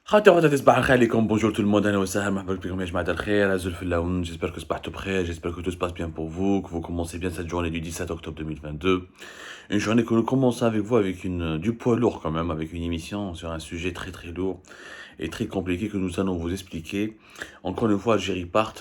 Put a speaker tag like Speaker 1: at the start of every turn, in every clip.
Speaker 1: خاطر وقت تصبح الخير عليكم بونجور tout le monde اهلا وسهلا مرحبا بكم يا جماعه الخير عزول في اللون j'espère que صبحتوا بخير j'espère que tout se passe bien pour vous que vous commencez bien cette journée du 17 octobre 2022 une journée que nous commençons avec vous avec du poids lourd quand même avec une émission sur un sujet très très lourd et très compliqué que nous allons vous expliquer. Encore une fois, Algérie Part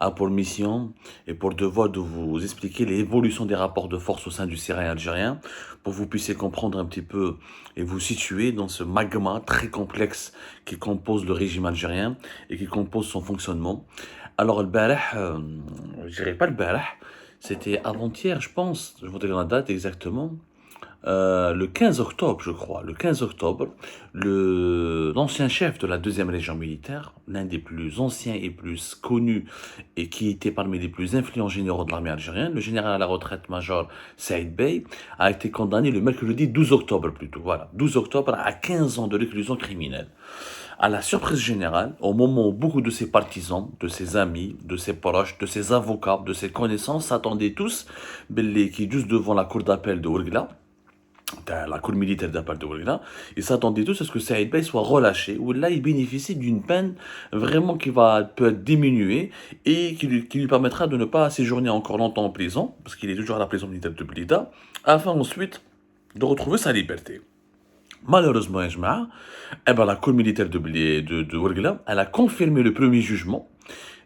Speaker 1: a pour mission et pour devoir de vous expliquer l'évolution des rapports de force au sein du Syrie algérien pour que vous puissiez comprendre un petit peu et vous situer dans ce magma très complexe qui compose le régime algérien et qui compose son fonctionnement. Alors, je dirais pas le barah, c'était avant-hier, je pense, je vous donne la date exactement, le 15 octobre, je crois, le 15 octobre, l'ancien chef de la deuxième région militaire, l'un des plus anciens et plus connus, et qui était parmi les plus influents généraux de l'armée algérienne, le général à la retraite major Saïd Bey, a été condamné le mercredi 12 octobre plutôt, voilà, 12 octobre à 15 ans de réclusion criminelle. À la surprise générale, au moment où beaucoup de ses partisans, de ses amis, de ses proches, de ses avocats, de ses connaissances s'attendaient tous, qui juste devant la cour d'appel de Ouargla, la cour militaire d'appel de Ouargla, ils s'attendaient tous à ce que Saïd Bey soit relâché, où là il bénéficie d'une peine vraiment peut être diminuée et qui lui permettra de ne pas séjourner encore longtemps en prison, parce qu'il est toujours à la prison militaire de Blida, afin ensuite de retrouver sa liberté. Malheureusement, la cour militaire de Ouargla, elle a confirmé le premier jugement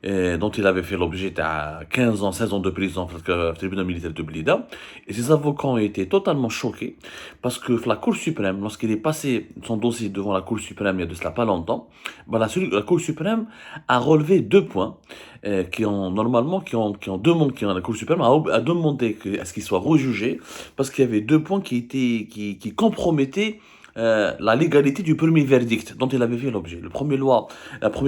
Speaker 1: dont il avait fait l'objet à 15 ans, 16 ans de prison dans le tribunal militaire de Blida. Et ses avocats ont été totalement choqués parce que la Cour suprême, lorsqu'il est passé son dossier devant la Cour suprême il y a de cela pas longtemps, la Cour suprême a relevé deux points la Cour suprême a demandé à ce qu'il soit rejugé parce qu'il y avait deux points qui compromettaient la légalité du premier verdict dont il avait fait l'objet. Le premier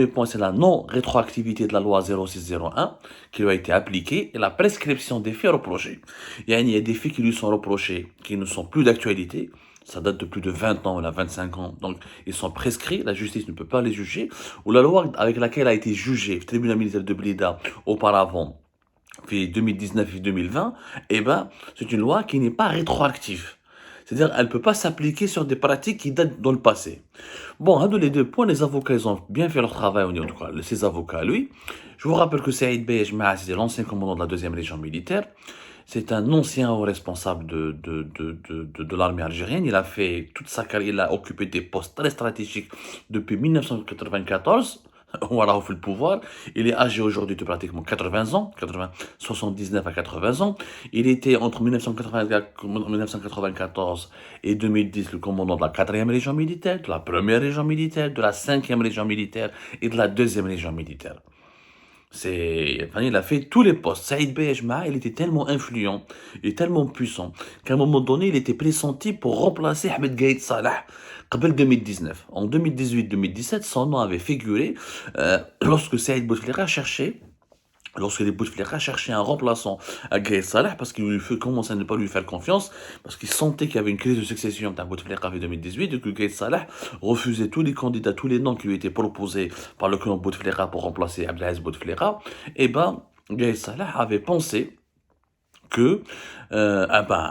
Speaker 1: point, c'est la non-rétroactivité de la loi 0601 qui lui a été appliquée et la prescription des faits reprochés. Il y a des faits qui lui sont reprochés qui ne sont plus d'actualité. Ça date de plus de 20 ans, ou 25 ans. Donc, ils sont prescrits, la justice ne peut pas les juger. Ou la loi avec laquelle a été jugé le tribunal militaire de Blida auparavant, fait 2019 et 2020, c'est une loi qui n'est pas rétroactive. C'est-à-dire, elle ne peut pas s'appliquer sur des pratiques qui datent dans le passé. Bon, à les deux points, les avocats, ils ont bien fait leur travail au niveau de quoi, ces avocats, lui. Je vous rappelle que Saïd Bey c'était l'ancien commandant de la deuxième région militaire. C'est un ancien haut responsable de l'armée algérienne. Il a fait toute sa carrière, il a occupé des postes très stratégiques depuis 1994. Voilà, au fait le pouvoir. Il est âgé aujourd'hui de pratiquement 80 ans, 79 à 80 ans. Il était entre 1994 et 2010 le commandant de la 4e région militaire, de la 1e région militaire, de la 5e région militaire et de la 2e région militaire. Il a fait tous les postes. Saïd Bey, il était tellement influent et tellement puissant qu'à un moment donné, il était pressenti pour remplacer Ahmed Gaïd Salah en 2019. En 2018-2017, son nom avait figuré lorsque Saïd Bouteflika lorsque les Bouteflika cherchaient un remplaçant à Gaïd Salah parce qu'il commençait à ne pas lui faire confiance, parce qu'il sentait qu'il y avait une crise de succession dans Bouteflika en 2018 et que Gaïd Salah refusait tous les candidats, tous les noms qui lui étaient proposés par le clan Bouteflika pour remplacer Abdelaziz Bouteflika. Gaïd Salah avait pensé que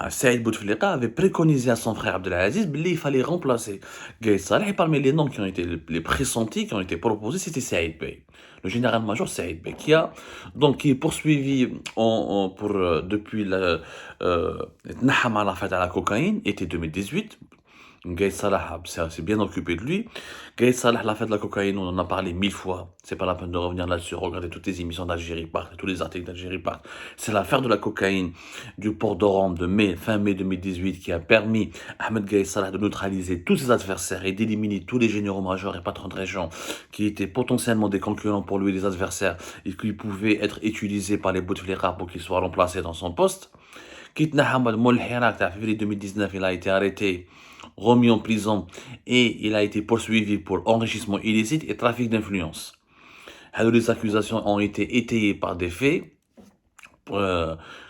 Speaker 1: Saïd Bouteflika avait préconisé à son frère Abdelaziz qu'il fallait remplacer Gaïd Salah. Et parmi les noms qui ont été les pressentis, qui ont été proposés, c'était Saïd Bey, le général-major Saïd Bey, qui est poursuivi depuis le Naham Arafat à la cocaïne, été 2018. Gaïd Salah s'est bien occupé de lui. Gaïd Salah, l'affaire de la cocaïne, on en a parlé 1000 fois. C'est pas la peine de revenir là-dessus. Regardez toutes les émissions d'Algérie Part, tous les articles d'Algérie Part. C'est l'affaire de la cocaïne du port d'Oran fin mai 2018 qui a permis à Ahmed Gaïd Salah de neutraliser tous ses adversaires et d'éliminer tous les généraux-majors et patrons de région qui étaient potentiellement des concurrents pour lui, des adversaires, et qui pouvaient être utilisés par les Bouteflika pour qu'il soit remplacé dans son poste. Kitna Hamad Moul Hirak, en février 2019, il a été arrêté, remis en prison et il a été poursuivi pour enrichissement illicite et trafic d'influence. Les accusations ont été étayées par des faits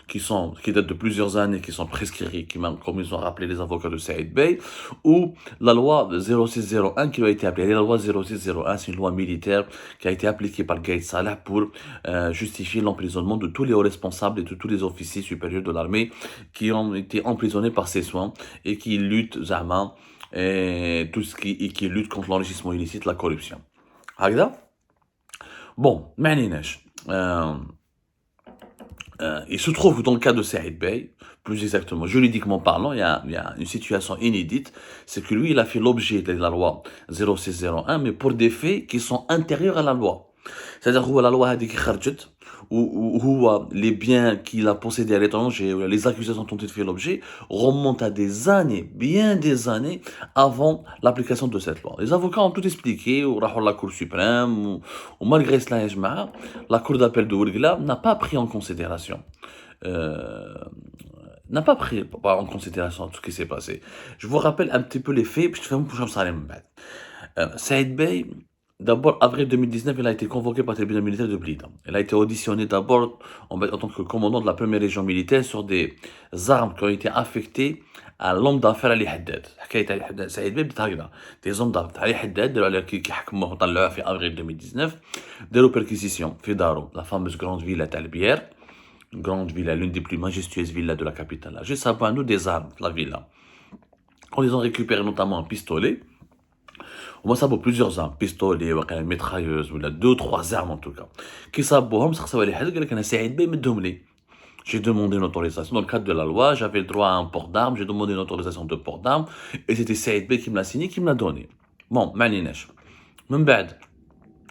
Speaker 1: qui datent de plusieurs années, qui sont prescrits, comme ils ont rappelé les avocats de Saïd Bey, ou la loi 0601 qui a été appelée. La loi 0601, c'est une loi militaire qui a été appliquée par Gaïd Salah pour justifier l'emprisonnement de tous les hauts responsables et de tous les officiers supérieurs de l'armée qui ont été emprisonnés par ses soins et qui luttent et tout ce qui lutte contre l'enrichissement illicite, la corruption. هكذا. Bon, ما عليناش. Il se trouve que dans le cas de Saïd Bey, plus exactement, juridiquement parlant, il y a une situation inédite, c'est que lui, il a fait l'objet de la loi 0601, mais pour des faits qui sont intérieurs à la loi. C'est-à-dire que la loi a dit qu'il خرجت, ou les biens qu'il a possédés à l'étranger, ou les accusations dont il fait l'objet, remontent à des années, bien des années, avant l'application de cette loi. Les avocats ont tout expliqué, ou la Cour suprême, ou malgré cela, la Cour d'appel de Ouargla n'a pas pris en considération n'a pas pris en considération tout ce qui s'est passé. Je vous rappelle un petit peu les faits, puis je fais mon prochain salaire. Saïd Bey, d'abord, avril 2019, il a été convoqué par le tribunal militaire de Blida. Il a été auditionné d'abord en tant que commandant de la première région militaire sur des armes qui ont été affectées à l'homme d'affaires Ali Haddad. Saïd Bey, des hommes d'affaires Ali Haddad, qui حكموه طلعوه في avril 2019, داروا perquisition في دارو, la fameuse grande ville à Talbière. Une grande villa, l'une des plus majestueuses villas de la capitale. Juste à nous des armes, la villa. On les a récupéré notamment un pistolet. Moi, ça vaut plusieurs armes. Pistolet, une mitrailleuse, ou 2-3 armes en tout cas. Qui sabouhom, ça va les hader, qu'un Saïd Bey m'dumli. J'ai demandé une autorisation. Dans le cadre de la loi, j'avais le droit à un port d'armes. J'ai demandé une autorisation de port d'armes. Et c'était Saïd Bey qui me l'a signé, qui me l'a donné. Bon, maninesh. Même bad.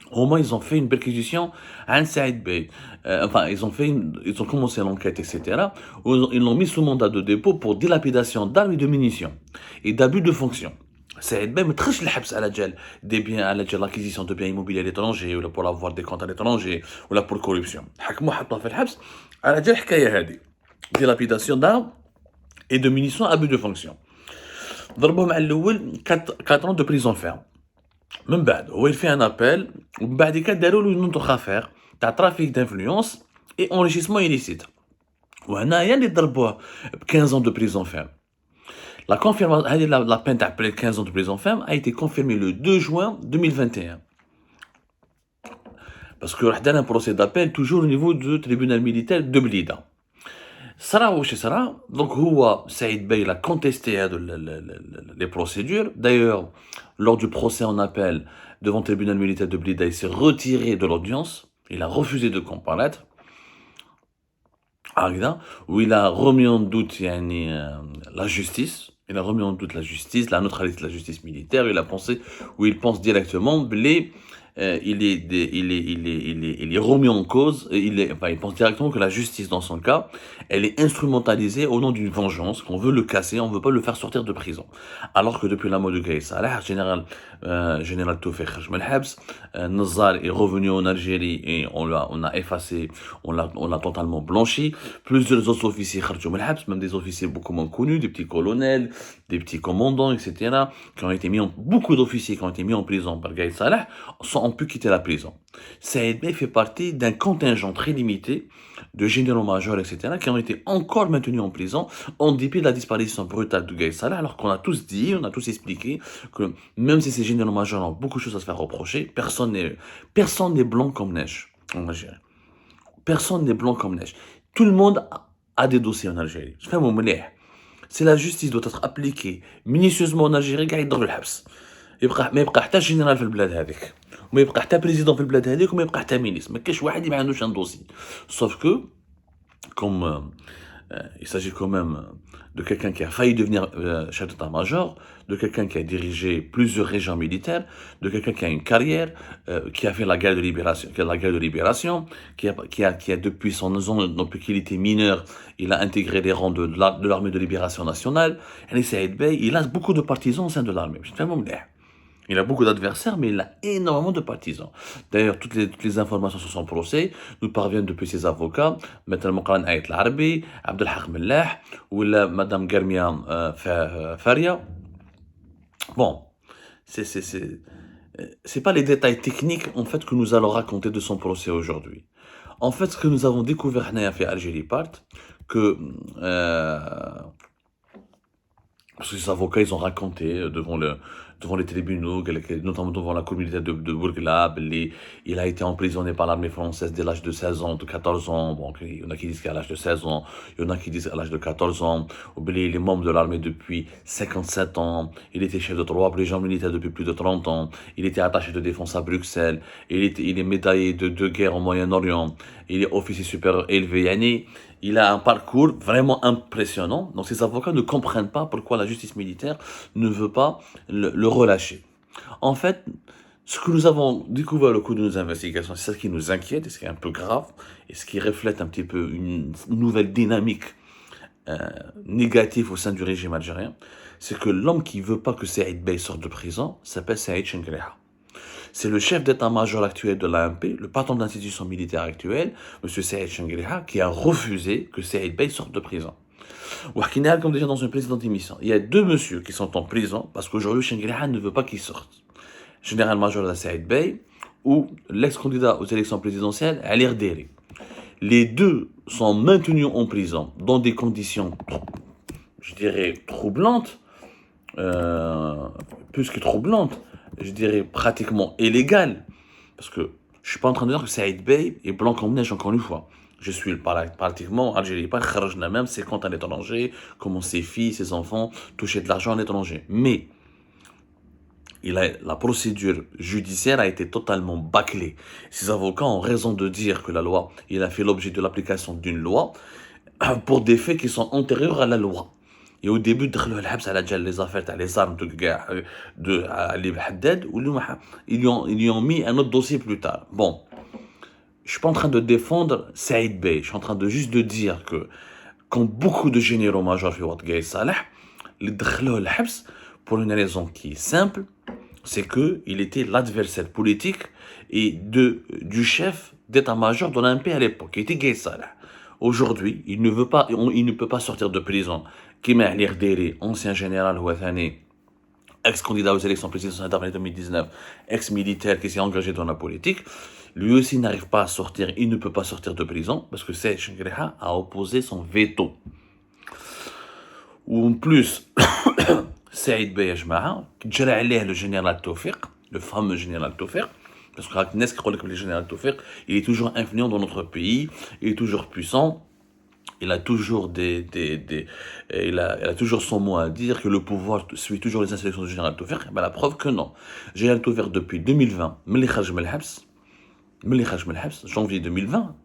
Speaker 1: Au moins, ils ont fait une perquisition à Saïd Bey. Enfin, ils ont commencé l'enquête, etc. Ils l'ont mis sous mandat de dépôt pour dilapidation d'armes et de munitions et d'abus de fonction. Saïd Bey, mais très le habs à la gel des biens, à la gel l'acquisition de biens immobiliers à l'étranger, ou là pour avoir des comptes à l'étranger, ou là pour corruption. حكموا حطوه في الحبس على جال الحكاية هذه. Dilapidation d'armes et de munitions, abus de fonction. ضربوهم على الأول 4 ans de prison ferme. من بعد هو fait un appel ومن بعد كده داروا له une autre affaire تاع trafic d'influence et enrichissement illicite. وهنايا اللي ضربوه ب 15 ans de prison ferme. La confirmation, la peine d'appel 15 ans de prison ferme a été confirmée le 2 juin 2021. Parce que راح دار un procès d'appel toujours au niveau du tribunal militaire de Blida. صرا واش صرا donc هو Saïd Bey a contesté les procédures. D'ailleurs, lors du procès en appel devant le tribunal militaire de Blida, il s'est retiré de l'audience. Il a refusé de comparaître. Où il a remis en doute la justice. Il a remis en doute la justice, la neutralité de la justice militaire. Il pense directement il est remis en cause, il pense directement que la justice, dans son cas, elle est instrumentalisée au nom d'une vengeance, qu'on veut le casser, on ne veut pas le faire sortir de prison. Alors que depuis la mort de Gaï Salah, général Toufik Kharj من الحبس, Nazar est revenu en Algérie et on a effacé, on l'a totalement blanchi. Plusieurs autres officiers Kharjou من الحبس, même des officiers beaucoup moins connus, des petits colonels, des petits commandants, etc., beaucoup d'officiers qui ont été mis en prison par Gaï Salah, ont pu quitter la prison. Saïd Bey fait partie d'un contingent très limité de généraux-majors, etc., qui ont été encore maintenus en prison en dépit de la disparition brutale de Gaï Salah, alors qu'on a tous dit, on a tous expliqué que même si ces généraux-majors ont beaucoup de choses à se faire reprocher, personne n'est blanc comme neige en Algérie. Personne n'est blanc comme neige. Tout le monde a des dossiers en Algérie. Si la justice doit être appliquée minutieusement en Algérie, قاعد يضرب الحبس. ما يبقى حتى جنرال في البلاد هذيك. وما يبقى حتى بريزيدون في البلاد هذيك وما يبقى حتى مينيس. ما كاينش واحد ما عندوش un dossier. Sauf que comme il s'agit quand même de quelqu'un qui a failli devenir chef d'état-major, de quelqu'un qui a dirigé plusieurs régions militaires, de quelqu'un qui a une carrière, qui a fait la guerre de libération, qui a depuis depuis qu'il était mineur, il a intégré les rangs de l'armée de libération nationale. Et Saïd Bey, il a beaucoup de partisans au sein de l'armée. Il a beaucoup d'adversaires, mais il a énormément de partisans. D'ailleurs, toutes les informations sur son procès nous parviennent depuis ses avocats, Maître Moqran Ayat Al-Arbi, Abdelhaq Mellah, ou Madame Garmia Faria. Bon, c'est pas les détails techniques, en fait, que nous allons raconter de son procès aujourd'hui. En fait, ce que nous avons découvert à Algérie Part, que parce que les avocats, ils ont raconté devant devant les tribunaux, notamment devant la cour militaire de Bourglab. Il a été emprisonné par l'armée française dès l'âge de 16 ans, de 14 ans. Bon, il y en a qui disent qu'à l'âge de 16 ans, il y en a qui disent à l'âge de 14 ans. Il est membre de l'armée depuis 57 ans. Il était chef de 3 brigades militaires depuis plus de 30 ans. Il était attaché de défense à Bruxelles. Il est médaillé de 2 guerres au Moyen-Orient. Il est officier supérieur élevé. Il a un parcours vraiment impressionnant. Donc ces avocats ne comprennent pas pourquoi la justice militaire ne veut pas le relâcher. En fait, ce que nous avons découvert au cours de nos investigations, c'est ça qui nous inquiète et ce qui est un peu grave et ce qui reflète un petit peu une nouvelle dynamique négative au sein du régime algérien, c'est que l'homme qui veut pas que Saïd Bey sorte de prison s'appelle Saïd Chengriha. C'est le chef d'état-major actuel de l'AMP, le patron de l'institution militaire actuelle, M. Saïd Chengriha, qui a refusé que Saïd Bey sorte de prison. Comme déjà dans une précédente émission, il y a 2 messieurs qui sont en prison parce qu'aujourd'hui Chengriha ne veut pas qu'ils sortent. Général-major de Saïd Bey ou l'ex-candidat aux élections présidentielles, Ali Rderi. Les 2 sont maintenus en prison dans des conditions, je dirais, troublantes, plus que troublantes, je dirais pratiquement illégales, parce que je suis pas en train de dire que Saïd Bey est blanc comme neige encore une fois. Je suis pratiquement algérien, pas kharajna même ses comptes à l'étranger, comment ses filles, ses enfants touchaient de l'argent à l'étranger. Mais la procédure judiciaire a été totalement bâclée. Ces avocats ont raison de dire que la loi, il a fait l'objet de l'application d'une loi pour des faits qui sont antérieurs à la loi. Et au début, les affaires, les armes de Ali Haddad, ils lui ont mis un autre dossier plus tard. Bon, je suis pas en train de défendre Saïd Bey, je suis en train de juste de dire que quand beaucoup de généraux majors في وقت Gaye Salah, les دخلوه الحبس pour une raison qui est simple, c'est que il était l'adversaire politique et du chef d'état-major de l'AMP à l'époque, qui était Gaye Salah. Aujourd'hui, il ne peut pas sortir de prison. Kima Ali Rderi, ancien général ouattani, ex-candidat aux élections présidentielles en 2019, ex-militaire qui s'est engagé dans la politique, lui aussi n'arrive pas à sortir, il ne peut pas sortir de prison parce que Saïd Chengriha a opposé son veto. Ou en plus, Saïd Bey qui dirait le général Tawfiq, le fameux général Tawfiq, parce que le général Tawfiq, il est toujours influent dans notre pays, il est toujours puissant, il a toujours il a toujours son mot à dire, que le pouvoir suit toujours les instructions du général Tawfiq. Ben, la preuve que non. Général Tawfiq depuis 2020, janvier 2020,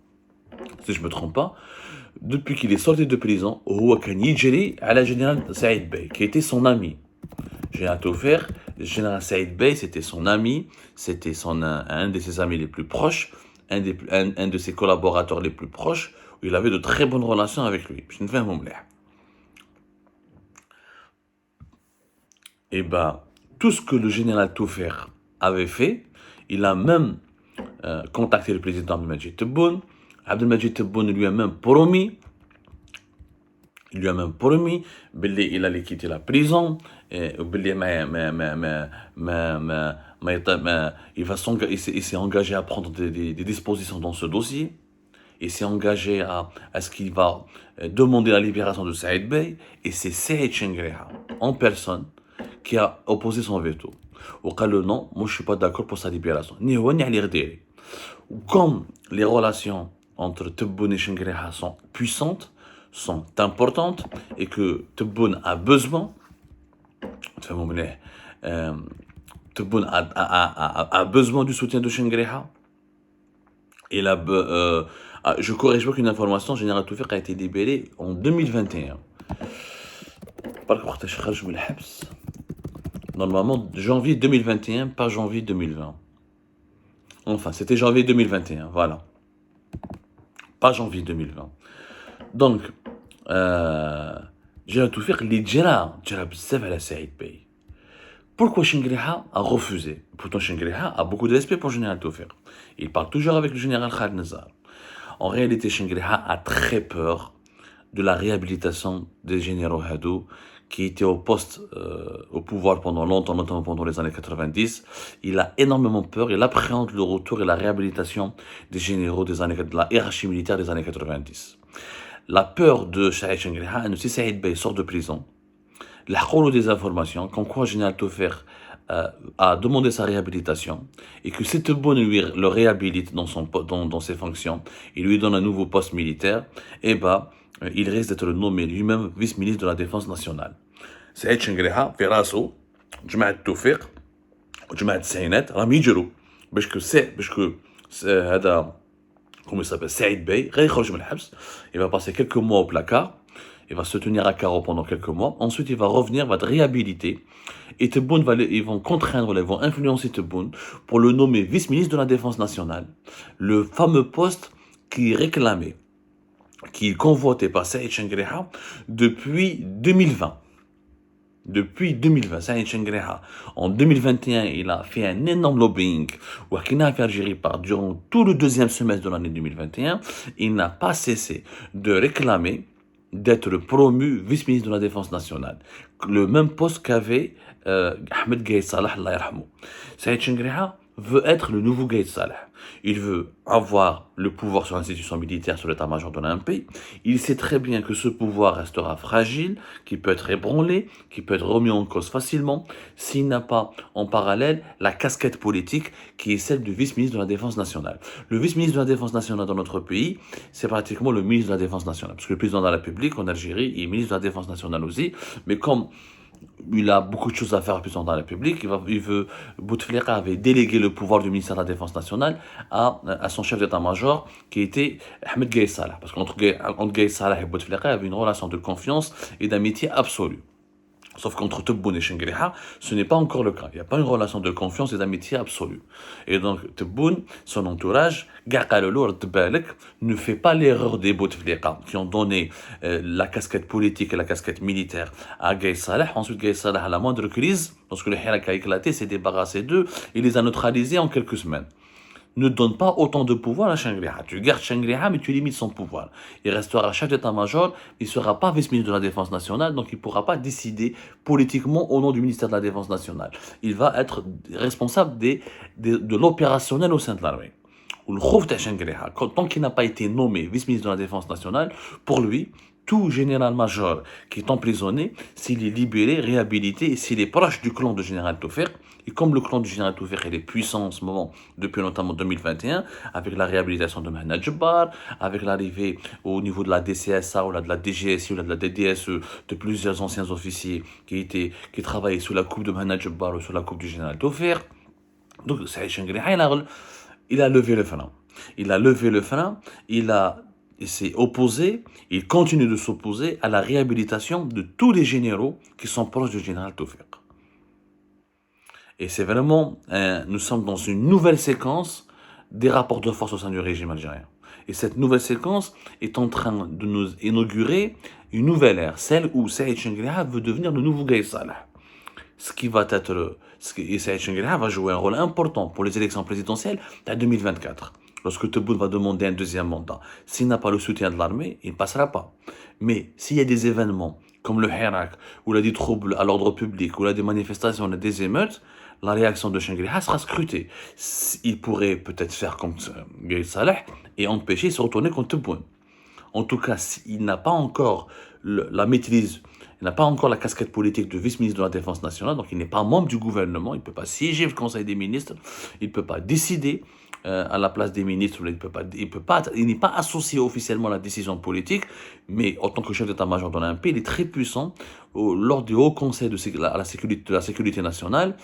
Speaker 1: si je ne me trompe pas, depuis qu'il est sorti de prison, هو كان يجري على général Saïd Bey, qui était son ami. Général Tawfiq, le général Saïd Bey, c'était son ami, c'était un de ses amis les plus proches, un de ses collaborateurs les plus proches, où il avait de très bonnes relations avec lui. Je ne fais un Et ben, tout ce que le général Tawfiq avait fait, il a même contacté le président Abdelmadjid Tebboune. Abdelmadjid Tebboune lui a même promis, il allait quitter la prison, et il s'est engagé à prendre des dispositions dans ce dossier. Il s'est engagé à ce qu'il va demander la libération de Saïd Bey, et c'est Saïd Chengriha, en personne, qui a opposé son veto. Au cas le non, moi je suis pas d'accord pour sa libération. Ni huwa ni Ali Rderi. Comme les relations entre Tebboune et Chengriha sont puissantes, sont importantes, et que Tebboune a besoin, Tebboune a besoin du soutien de Chengriha. Je corrige pas qu'une information, Général Tawfiq a été libéré en 2021. Normalement, janvier 2021, pas janvier 2020. Enfin, c'était janvier 2021, voilà. Pas janvier 2020. Donc, Général Tawfiq, il jara bzaf ala Saïd Bey. Pourquoi Chengriha a refusé? Pourtant, Chengriha a beaucoup de respect pour Général Tawfiq. Il parle toujours avec le général Khaled Nazar. En réalité, Chengriha a très peur de la réhabilitation des généraux Hadou qui étaient au pouvoir pendant longtemps, notamment pendant les années 90. Il a énormément peur, il appréhende le retour et la réhabilitation des généraux de la hiérarchie militaire des années 90. La peur de Saïd Chengriha, si Saïd Bey sort de prison, il a des informations comme quoi Général Tawfiq a demandé sa réhabilitation et que si Tebboune lui le réhabilite dans ses fonctions, il lui donne un nouveau poste militaire, eh ben, il risque d'être nommé lui-même vice-ministre de la Défense nationale. سعيد شنقريحة في راسو جماعة التوفيق وجماعة التسعينات راهم يجروا باش كو هذا comment il s'appelle Saïd Bey, il va passer quelques mois au placard, il va se tenir à carreau pendant quelques mois, ensuite il va revenir, va être réhabilité, et Tebboune ils vont contraindre, ils vont influencer Tebboune pour le nommer vice-ministre de la Défense nationale, le fameux poste qui réclamait, qui convoité par Saïd Chengreha depuis 2020. Depuis 2020, Saïd Chengreha, en 2021, il a fait un énorme lobbying durant tout le deuxième semestre de l'année 2021. Il n'a pas cessé de réclamer d'être promu vice-ministre de la Défense nationale. Le même poste qu'avait Ahmed Gaïd Salah, Allah yarhamou. Saïd Chengreha veut être le nouveau Gaïd Salah. Il veut avoir le pouvoir sur l'institution militaire, sur l'état-major de l'un pays. Il sait très bien que ce pouvoir restera fragile, qui peut être ébranlé, qui peut être remis en cause facilement, s'il n'a pas en parallèle la casquette politique qui est celle du vice-ministre de la Défense nationale. Le vice-ministre de la Défense nationale dans notre pays, c'est pratiquement le ministre de la Défense nationale. Parce que le président de la République en Algérie est ministre de la Défense nationale aussi, mais comme il a beaucoup de choses à faire au président de la République. Bouteflika avait délégué le pouvoir du ministère de la Défense nationale à son chef d'état-major, qui était Ahmed Gaïd Salah. Parce qu'entre Gaïd Salah et Bouteflika, il y avait une relation de confiance et d'amitié absolue. Sauf qu'entre Tebboune et Chengreha, ce n'est pas encore le cas. Il n'y a pas une relation de confiance et d'amitié absolue. Et donc, Tebboune, son entourage, ne fait pas l'erreur des Bouteflika qui ont donné la casquette politique et la casquette militaire à Gaïd Salah. Ensuite, Gaïd Salah, à la moindre crise, lorsque le Hirak a éclaté, s'est débarrassé d'eux et les a neutralisés en quelques semaines. Ne donne pas autant de pouvoir à Chengreha. Tu gardes Chengreha, mais tu limites son pouvoir. Il restera chef d'état-major, il ne sera pas vice-ministre de la Défense nationale, donc il ne pourra pas décider politiquement au nom du ministère de la Défense nationale. Il va être responsable de l'opérationnel au sein de l'armée. Ou le khouf de Chengreha, tant qu'il n'a pas été nommé vice-ministre de la Défense nationale, pour lui, tout général-major qui est emprisonné, s'il est libéré, réhabilité, et s'il est proche du clan de général Taufer, et comme le clan du général Taufer est puissant en ce moment, depuis notamment 2021, avec la réhabilitation de Mahna Djebbar, avec l'arrivée au niveau de la DCSA ou de la DGSI ou de la DDSE de plusieurs anciens officiers qui travaillaient sous la coupe de Mahna Djebbar ou sous la coupe du général Taufer. Donc Saïd Chengreha, il a levé le frein. Il s'est opposé, il continue de s'opposer à la réhabilitation de tous les généraux qui sont proches du général Taufiq. Et c'est vraiment, nous sommes dans une nouvelle séquence des rapports de force au sein du régime algérien. Et cette nouvelle séquence est en train de nous inaugurer une nouvelle ère, celle où Saïd Chengreha veut devenir le nouveau Gaïd Salah. Et Saïd Chengreha va jouer un rôle important pour les élections présidentielles de 2024. Lorsque Tebboune va demander un deuxième mandat, s'il n'a pas le soutien de l'armée, il ne passera pas. Mais s'il y a des événements comme le Hirak, où il y a des troubles à l'ordre public, où il y a des manifestations, où il y a des émeutes, la réaction de Chengreha sera scrutée. Il pourrait peut-être faire comme Gaïd Salah et empêcher de se retourner contre Tebboune. En tout cas, il n'a pas encore la maîtrise, il n'a pas encore la casquette politique de vice-ministre de la Défense nationale, donc il n'est pas membre du gouvernement, il ne peut pas siéger le Conseil des ministres, il ne peut pas décider à la place des ministres, il n'est pas associé officiellement à la décision politique, mais en tant que chef d'état-major de l'un pays, il est très puissant. Lors du Haut Conseil de la sécurité nationale,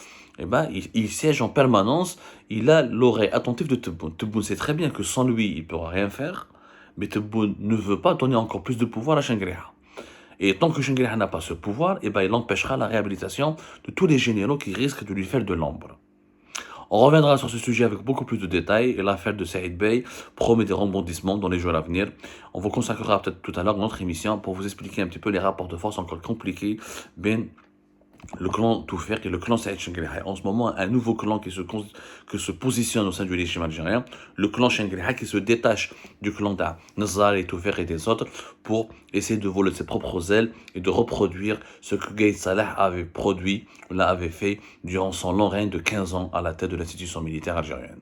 Speaker 1: il siège en permanence, il a l'oreille attentive de Tebboune. Tebboune sait très bien que sans lui, il ne pourra rien faire, mais Tebboune ne veut pas donner encore plus de pouvoir à Chengreha. Et tant que Chengreha n'a pas ce pouvoir, il empêchera la réhabilitation de tous les généraux qui risquent de lui faire de l'ombre. On reviendra sur ce sujet avec beaucoup plus de détails et l'affaire de Saïd Bey promet des rebondissements dans les jours à venir. On vous consacrera peut-être tout à l'heure notre émission pour vous expliquer un petit peu les rapports de force encore compliqués le clan Taufiq et le clan Saïd Chengreha. En ce moment, un nouveau clan qui se positionne au sein du régime algérien, le clan Chengreha qui se détache du clan Nazar et Taufiq et des autres pour essayer de voler ses propres ailes et de reproduire ce que Gaïd Salah avait fait durant son long règne de 15 ans à la tête de l'institution militaire algérienne.